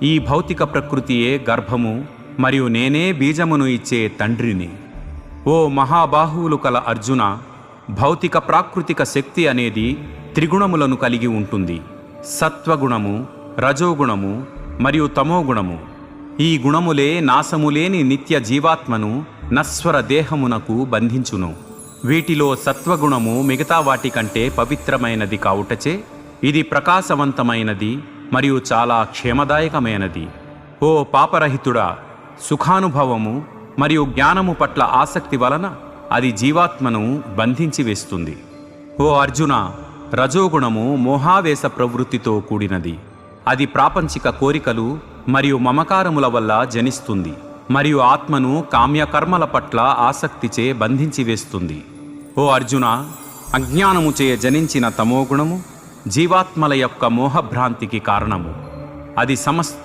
ఈ భౌతిక ప్రకృతియే గర్భము మరియు నేనే బీజమును ఇచ్చే తండ్రిని. ఓ మహాబాహువులు కల అర్జున, భౌతిక ప్రాకృతిక శక్తి అనేది త్రిగుణములను కలిగి ఉంటుంది: సత్వగుణము, రజోగుణము మరియు తమోగుణము. ఈ గుణములే నాశములేని నిత్య జీవాత్మను నశ్వర దేహమునకు బంధించును. వీటిలో సత్వగుణము మిగతా వాటికంటే పవిత్రమైనది కావుటచే ఇది ప్రకాశవంతమైనది మరియు చాలా క్షేమదాయకమైనది. ఓ పాపరహితుడా, సుఖానుభవము మరియు జ్ఞానము పట్ల ఆసక్తి వలన అది జీవాత్మను బంధించి వేస్తుంది. ఓ అర్జున, రజోగుణము మోహావేశ ప్రవృత్తితో కూడినది. అది ప్రాపంచిక కోరికలు మరియు మమకారముల వల్ల జనిస్తుంది మరియు ఆత్మను కామ్యకర్మల పట్ల ఆసక్తిచే బంధించి వేస్తుంది. ఓ అర్జున, అజ్ఞానముచే జనించిన తమోగుణము జీవాత్మల యొక్క మోహభ్రాంతికి కారణము. అది సమస్త